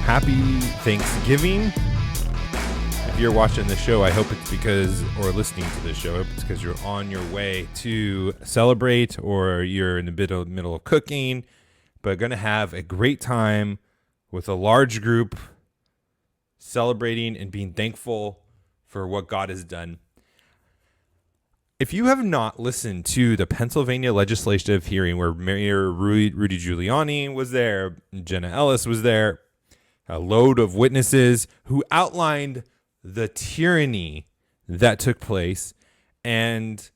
happy Thanksgiving. If you're watching the show, I hope it's because, or listening to the show, I hope it's because you're on your way to celebrate or you're in the middle of cooking, but going to have a great time with a large group celebrating and being thankful for what God has done. If you have not listened to the Pennsylvania legislative hearing where Mayor Rudy Giuliani was there, Jenna Ellis was there, a load of witnesses who outlined the tyranny that took place and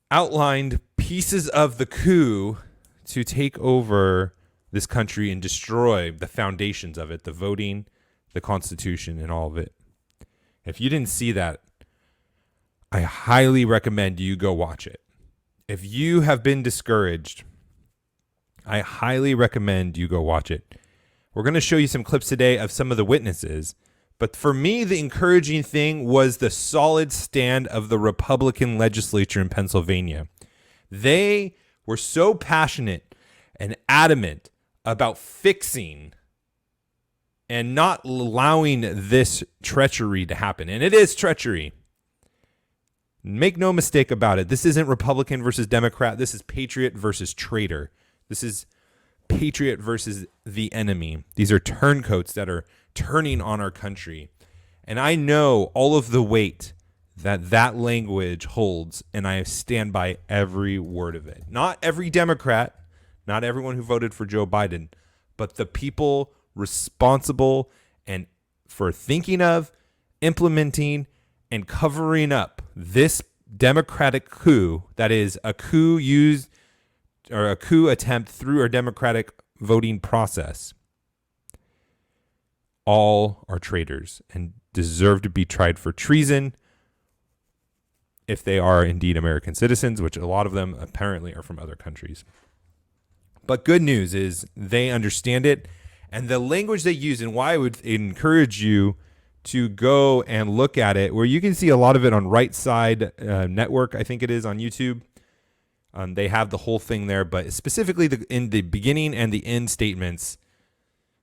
outlined pieces of the coup to take over this country and destroy the foundations of it, the voting, the Constitution, and all of it. If you didn't see that, I highly recommend you go watch it. If you have been discouraged, I highly recommend you go watch it. We're going to show you some clips today of some of the witnesses. But for me, the encouraging thing was the solid stand of the Republican legislature in Pennsylvania. They were so passionate and adamant about fixing and not allowing this treachery to happen. And it is treachery. Make no mistake about it. This isn't Republican versus Democrat. This is patriot versus traitor. This is patriot versus the enemy. These are turncoats that are turning on our country. And I know all of the weight that language holds, and I stand by every word of it. Not every Democrat, not everyone who voted for Joe Biden, but the people responsible and for thinking of, implementing, and covering up this democratic coup that is a coup used or a coup attempt through our democratic voting process. All are traitors and deserve to be tried for treason if they are indeed American citizens, which a lot of them apparently are from other countries. But good news is they understand it, and the language they use, and why I would encourage you to go and look at it, where you can see a lot of it on Right Side Network, I think it is, on YouTube. They have the whole thing there, but specifically in the beginning and the end statements,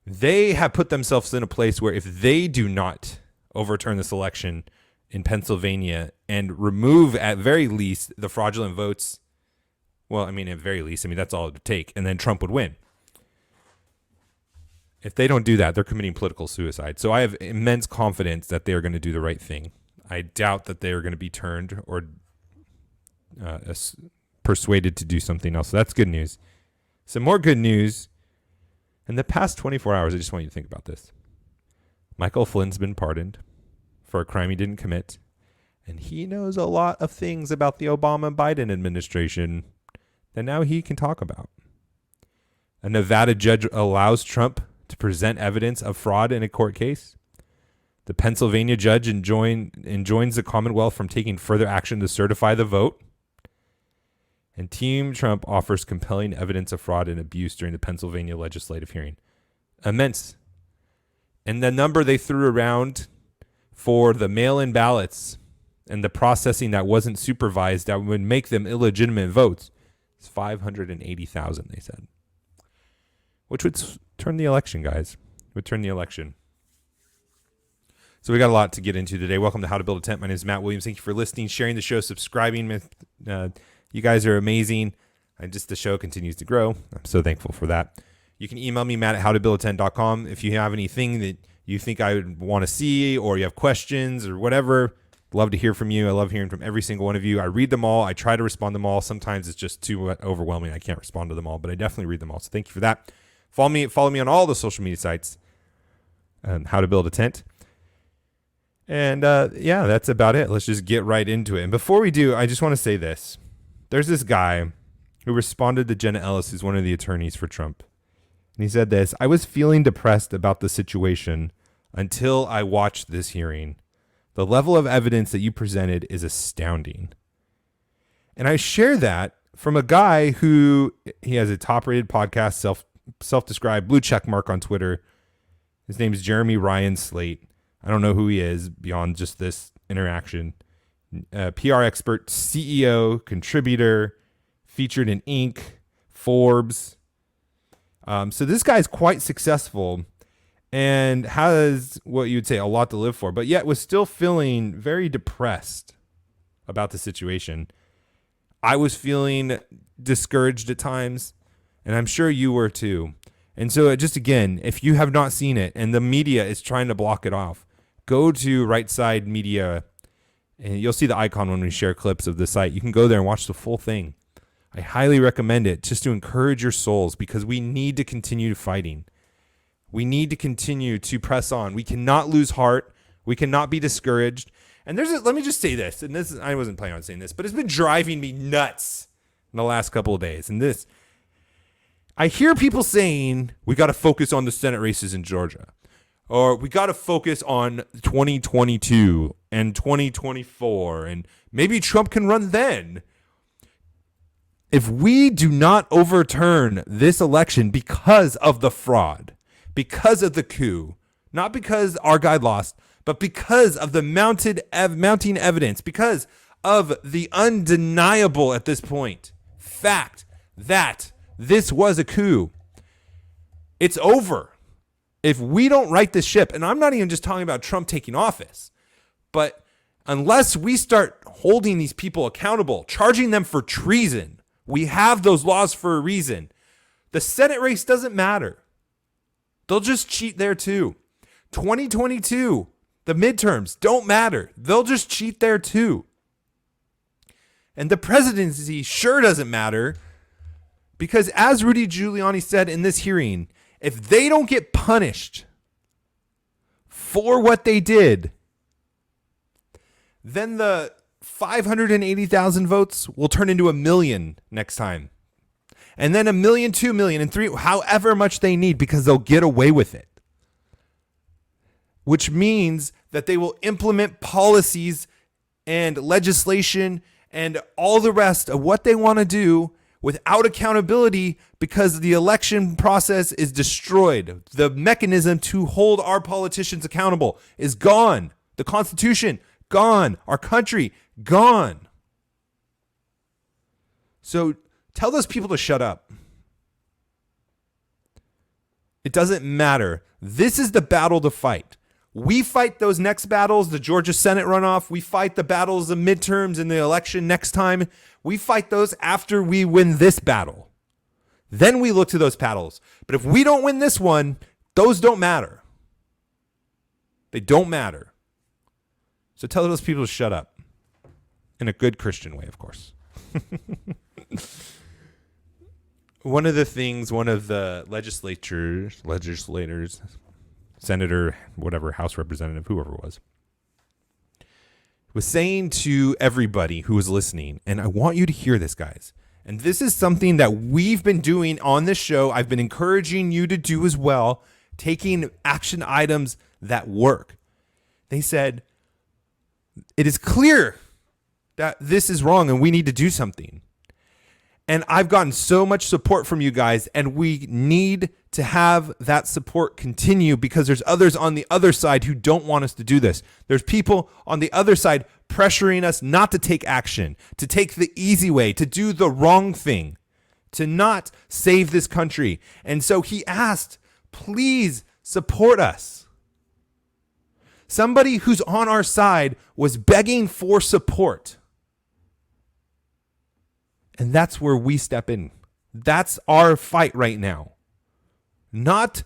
they have put themselves in a place where if they do not overturn this election in Pennsylvania and remove, at very least, the fraudulent votes, well, I mean, at very least, I mean, that's all it would take, and then Trump would win. If they don't do that, they're committing political suicide. So I have immense confidence that they are going to do the right thing. I doubt that they are going to be turned or persuaded to do something else. So that's good news. Some more good news. In the past 24 hours, I just want you to think about this. Michael Flynn's been pardoned for a crime he didn't commit. And he knows a lot of things about the Obama-Biden administration that now he can talk about. A Nevada judge allows Trump to present evidence of fraud in a court case. The Pennsylvania judge enjoins the Commonwealth from taking further action to certify the vote. And Team Trump offers compelling evidence of fraud and abuse during the Pennsylvania legislative hearing. Immense. And the number they threw around for the mail-in ballots and the processing that wasn't supervised that would make them illegitimate votes is 580,000, they said. Which would turn the election, guys. Would turn the election. So we got a lot to get into today. Welcome to How to Build a Tent. My name is Matt Williams. Thank you for listening, sharing the show, subscribing. You guys are amazing. And just the show continues to grow. I'm so thankful for that. You can email me, matt@howtobuildatent.com. If you have anything that you think I would want to see or you have questions or whatever, love to hear from you. I love hearing from every single one of you. I read them all. I try to respond to them all. Sometimes it's just too overwhelming. I can't respond to them all, but I definitely read them all. So thank you for that. Follow me on all the social media sites. How to Build a Tent. And yeah, that's about it. Let's just get right into it. And before we do, I just want to say this. There's this guy who responded to Jenna Ellis, who's one of the attorneys for Trump. And he said this: I was feeling depressed about the situation until I watched this hearing. The level of evidence that you presented is astounding. And I share that from a guy who, he has a top-rated podcast, self-described blue check mark on Twitter. His name is Jeremy Ryan Slate. I don't know who he is beyond just this interaction. PR expert, CEO, contributor, featured in Inc., Forbes. So this guy's quite successful. and has what you'd say a lot to live for, but yet was still feeling very depressed about the situation. I was feeling discouraged at times, and I'm sure you were too. And so just again, if you have not seen it and the media is trying to block it off, go to Right Side Media, and you'll see the icon when we share clips of the site. You can go there and watch the full thing. I highly recommend it just to encourage your souls, because we need to continue fighting. We need to continue to press on. We cannot lose heart. We cannot be discouraged. And let me just say this, and I wasn't planning on saying this, but it's been driving me nuts in the last couple of days. And I hear people saying we got to focus on the Senate races in Georgia, or we got to focus on 2022 and 2024, and maybe Trump can run then. If we do not overturn this election because of the fraud, because of the coup, not because our guy lost, but because of the mounting evidence, because of the undeniable at this point fact that this was a coup, it's over. If we don't right this ship, and I'm not even just talking about Trump taking office, but unless we start holding these people accountable, charging them for treason, we have those laws for a reason. The Senate race doesn't matter. They'll just cheat there too. 2022, the midterms don't matter. They'll just cheat there too. And the presidency sure doesn't matter, because as Rudy Giuliani said in this hearing, if they don't get punished for what they did, then the 580,000 votes will turn into 1 million next time. And then 1 million, 2 million, and 3, however much they need, because they'll get away with it. Which means that they will implement policies and legislation and all the rest of what they want to do without accountability, because the election process is destroyed. The mechanism to hold our politicians accountable is gone. The Constitution, gone. Our country, gone. So tell those people to shut up. It doesn't matter. This is the battle to fight. We fight those next battles, the Georgia Senate runoff. We fight the battles, the midterms, and the election next time. We fight those after we win this battle. Then we look to those battles. But if we don't win this one, those don't matter. They don't matter. So tell those people to shut up. In a good Christian way, of course. One of the legislators, senator, whatever, House representative, whoever it was saying to everybody who was listening, and I want you to hear this, guys. And this is something that we've been doing on this show. I've been encouraging you to do as well, taking action items that work. They said, it is clear that this is wrong and we need to do something. And I've gotten so much support from you guys, and we need to have that support continue, because there's others on the other side who don't want us to do this. There's people on the other side pressuring us not to take action, to take the easy way, to do the wrong thing, to not save this country. And so he asked, please support us. Somebody who's on our side was begging for support. And that's where we step in. That's our fight right now. Not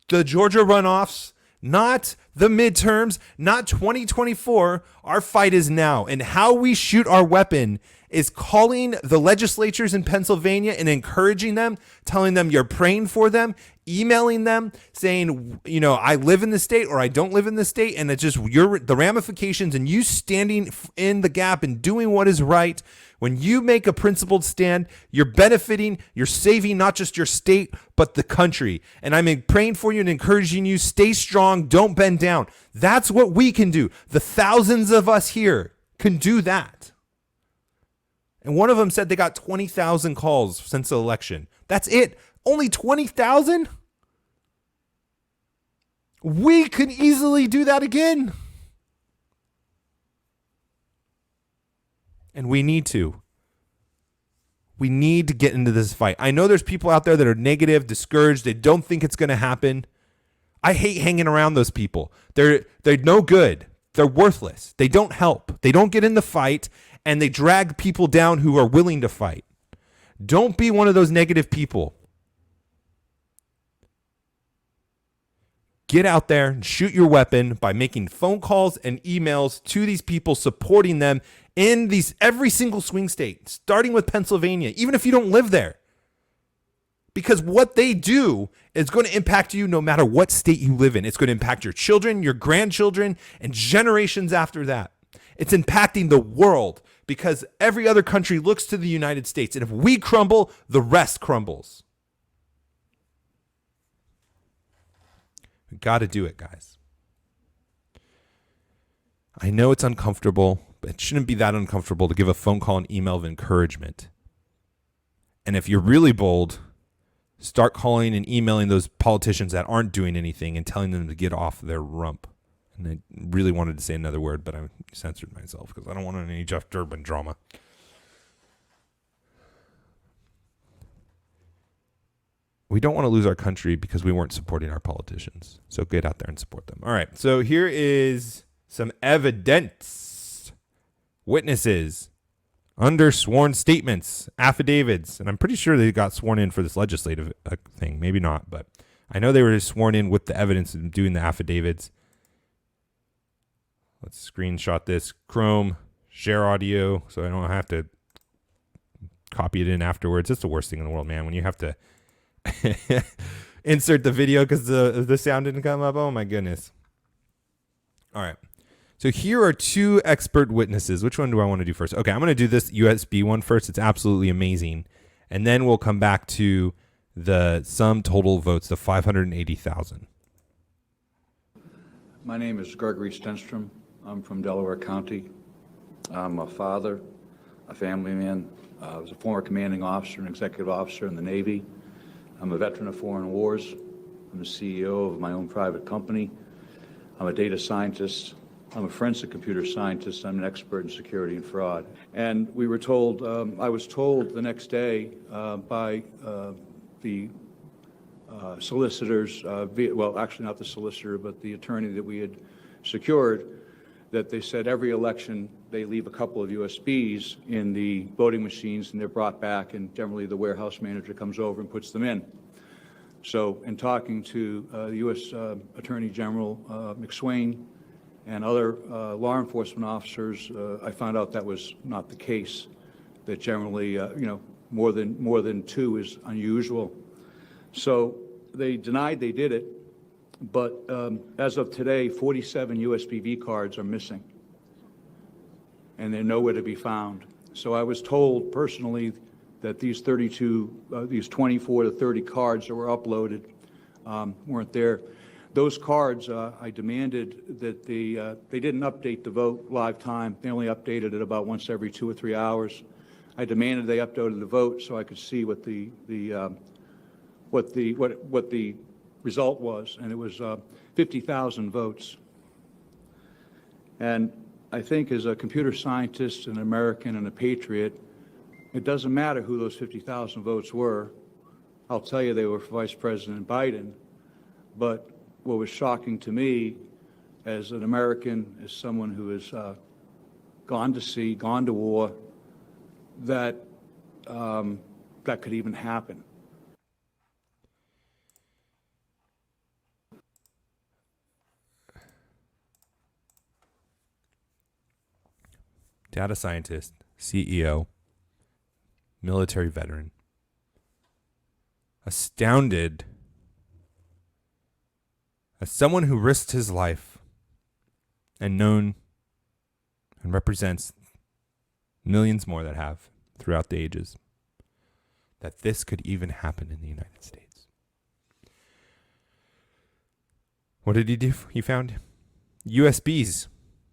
the Georgia runoffs, not the midterms, not 2024. Our fight is now. And how we shoot our weapon is calling the legislatures in Pennsylvania and encouraging them, telling them you're praying for them, emailing them, saying, I live in the state or I don't live in the state. And it's just the ramifications, and you standing in the gap and doing what is right. When you make a principled stand, you're benefiting, you're saving not just your state, but the country. And I'm praying for you and encouraging you, stay strong, don't bend down. That's what we can do. The thousands of us here can do that. And one of them said they got 20,000 calls since the election. That's it. Only 20,000? We could easily do that again. And we need to. We need to get into this fight. I know there's people out there that are negative, discouraged. They don't think it's going to happen. I hate hanging around those people. They're no good. They're worthless. They don't help. They don't get in the fight, and they drag people down who are willing to fight. Don't be one of those negative people. Get out there and shoot your weapon by making phone calls and emails to these people, supporting them in every single swing state, starting with Pennsylvania, even if you don't live there. Because what they do is going to impact you no matter what state you live in. It's going to impact your children, your grandchildren, and generations after that. It's impacting the world because every other country looks to the United States. And if we crumble, the rest crumbles. We got to do it, guys. I know it's uncomfortable, but it shouldn't be that uncomfortable to give a phone call and email of encouragement. And if you're really bold, start calling and emailing those politicians that aren't doing anything and telling them to get off their rump. And I really wanted to say another word, but I censored myself because I don't want any Jeff Durbin drama. We don't want to lose our country because we weren't supporting our politicians. So get out there and support them. All right. So here is some evidence. Witnesses under sworn statements, affidavits. And I'm pretty sure they got sworn in for this legislative thing. Maybe not, but I know they were sworn in with the evidence and doing the affidavits. Let's screenshot this. Chrome, share audio so I don't have to copy it in afterwards. It's the worst thing in the world, man, when you have to insert the video because the sound didn't come up. Oh, my goodness. All right. So here are two expert witnesses. Which one do I want to do first? Okay, I'm going to do this USB one first. It's absolutely amazing. And then we'll come back to the sum total votes, the 580,000. My name is Gregory Stenstrom. I'm from Delaware County. I'm a father, a family man. I was a former commanding officer and executive officer in the Navy. I'm a veteran of foreign wars. I'm the CEO of my own private company. I'm a data scientist. I'm a forensic computer scientist. I'm an expert in security and fraud. And we were told, I was told the next day by the solicitors, well, actually not the solicitor, but the attorney that we had secured, that they said every election they leave a couple of USBs in the voting machines and they're brought back, and generally the warehouse manager comes over and puts them in. So in talking to the U.S. Attorney General McSwain and other law enforcement officers, I found out that was not the case, that generally, more than two is unusual. So they denied they did it, but as of today, 47 USB cards are missing, and they're nowhere to be found. So I was told personally that these 24 to 30 cards that were uploaded weren't there. Those cards, I demanded that they didn't update the vote live time. They only updated it about once every 2 or 3 hours. I demanded they uploaded the vote so I could see what the result was, and it was 50,000 votes. And I think as a computer scientist, an American, and a patriot, it doesn't matter who those 50,000 votes were. I'll tell you they were for Vice President Biden. But what was shocking to me as an American, as someone who has gone to sea, gone to war, that that could even happen. Data scientist, CEO, military veteran, astounded as someone who risked his life and known and represents millions more that have throughout the ages, that this could even happen in the United States. What did he do? He found USBs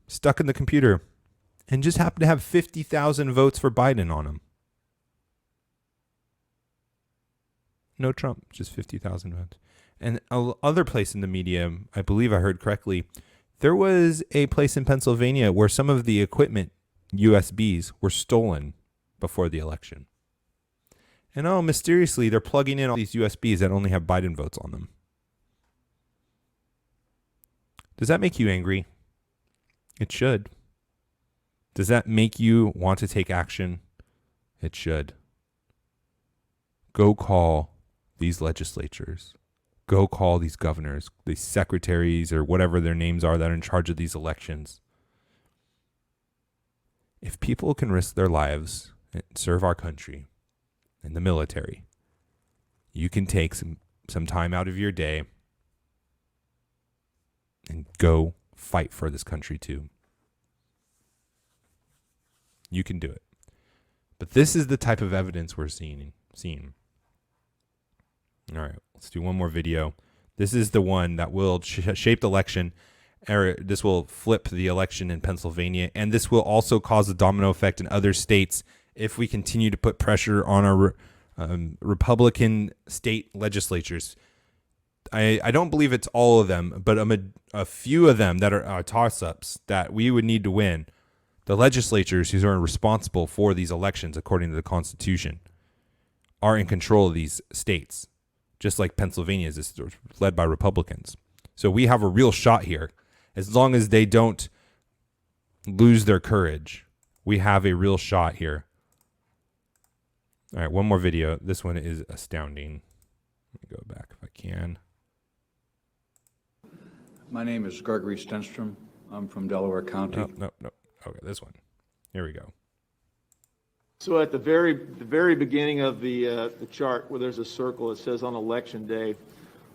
stuck in the computer and just happened to have 50,000 votes for Biden on them. No Trump, just 50,000 votes. And other place in the media, I believe I heard correctly, there was a place in Pennsylvania where some of the equipment, USBs, were stolen before the election. And mysteriously, they're plugging in all these USBs that only have Biden votes on them. Does that make you angry? It should. Does that make you want to take action? It should. Go call these legislatures. Go call these governors, these secretaries, or whatever their names are that are in charge of these elections. If people can risk their lives and serve our country in the military, you can take some time out of your day and go fight for this country too. You can do it. But this is the type of evidence we're seeing. All right, let's do one more video. This is the one that will shape the election. This will flip the election in Pennsylvania, and this will also cause a domino effect in other states if we continue to put pressure on our Republican state legislatures. I don't believe it's all of them, but a few of them that are toss-ups that we would need to win. The legislatures who are responsible for these elections, according to the Constitution, are in control of these states, just like Pennsylvania is led by Republicans. So we have a real shot here. As long as they don't lose their courage, we have a real shot here. All right, one more video. This one is astounding. Let me go back if I can. My name is Gregory Stenstrom. I'm from Delaware County. No. Okay, this one. Here we go. So at the very beginning of the chart, where there's a circle, it says on election day.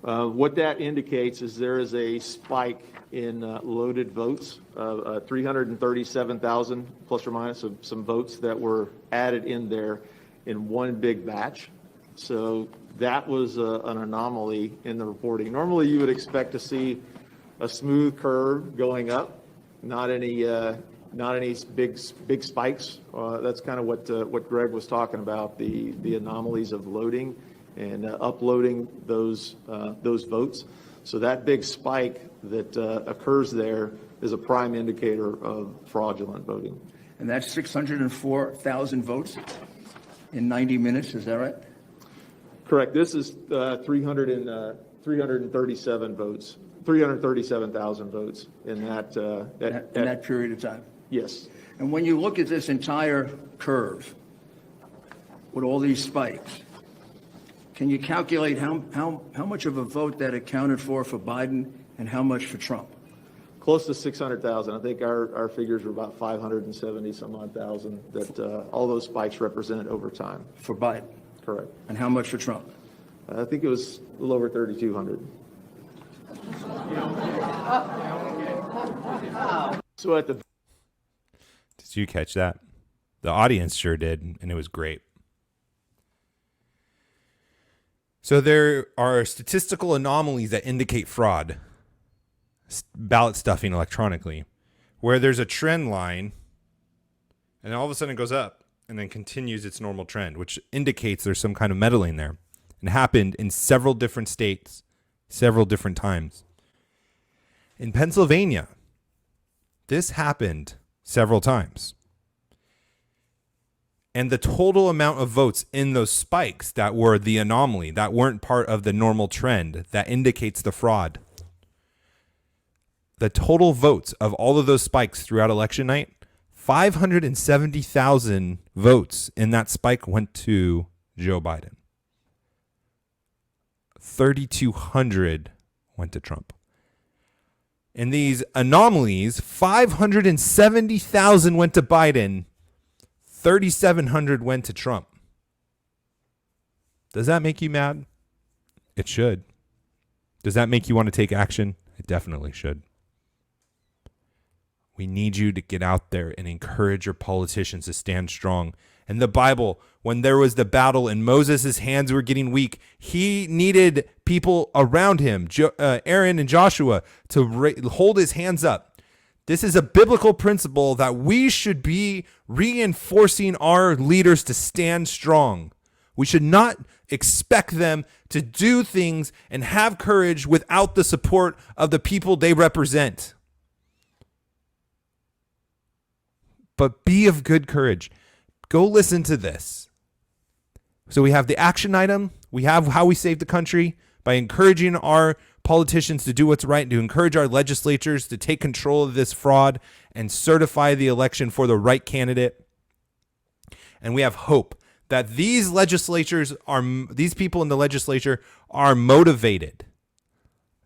What that indicates is there is a spike in loaded votes, 337,000 plus or minus of some votes that were added in there in one big batch. So that was an anomaly in the reporting. Normally, you would expect to see a smooth curve going up, not any big spikes. That's kind of what Greg was talking about, the anomalies of loading and uploading those votes. So that big spike that occurs there is a prime indicator of fraudulent voting. And that's 604,000 votes in 90 minutes, is that right? Correct. This is 337 votes, 337,000 votes in that In that period of time. Yes. And when you look at this entire curve with all these spikes, can you calculate how much of a vote that accounted for Biden and how much for Trump? Close to 600,000. I think our figures were about 570 some odd thousand that all those spikes represented over time. For Biden. Correct. And how much for Trump? I think it was a little over 3,200. So at the Did you catch that? The audience sure did, and it was great. So there are statistical anomalies that indicate fraud, ballot stuffing electronically, where there's a trend line, and all of a sudden it goes up and then continues its normal trend, which indicates there's some kind of meddling there. It happened in several different states, several different times. In Pennsylvania, this happened several times. And the total amount of votes in those spikes that were the anomaly, that weren't part of the normal trend, that indicates the fraud. The total votes of all of those spikes throughout election night, 570,000 votes in that spike went to Joe Biden. 3,200 went to Trump. In these anomalies, 570,000 went to Biden, 3,700 went to Trump. Does that make you mad? It should. Does that make you want to take action? It definitely should. We need you to get out there and encourage your politicians to stand strong. In the Bible, when there was the battle and Moses' hands were getting weak, he needed people around him, Aaron and Joshua, to hold his hands up. This is a biblical principle that we should be reinforcing our leaders to stand strong. We should not expect them to do things and have courage without the support of the people they represent. But be of good courage. Go listen to this. So we have the action item. We have how we save the country by encouraging our politicians to do what's right, to encourage our legislatures to take control of this fraud and certify the election for the right candidate. And we have hope that these people in the legislature are motivated.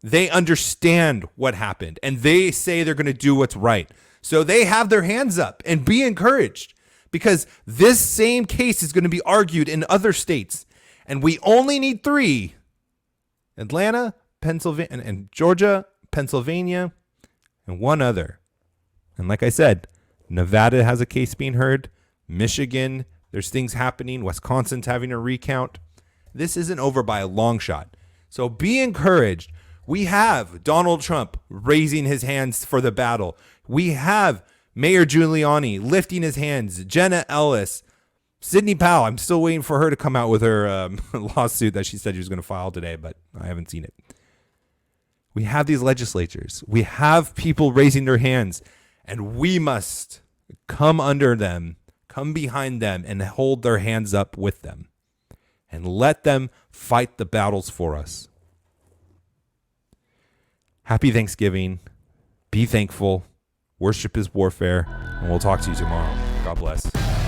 They understand what happened and they say they're going to do what's right. So they have their hands up, and be encouraged, because this same case is going to be argued in other states. And we only need 3: Atlanta, Pennsylvania, and Georgia, Pennsylvania, and 1 other. And like I said, Nevada has a case being heard. Michigan, there's things happening. Wisconsin's having a recount. This isn't over by a long shot. So be encouraged. We have Donald Trump raising his hands for the battle. We have Mayor Giuliani lifting his hands. Jenna Ellis, Sidney Powell. I'm still waiting for her to come out with her lawsuit that she said she was going to file today, but I haven't seen it. We have these legislatures. We have people raising their hands, and we must come under them, come behind them, and hold their hands up with them and let them fight the battles for us. Happy Thanksgiving. Be thankful. Worship is warfare. And we'll talk to you tomorrow. God bless.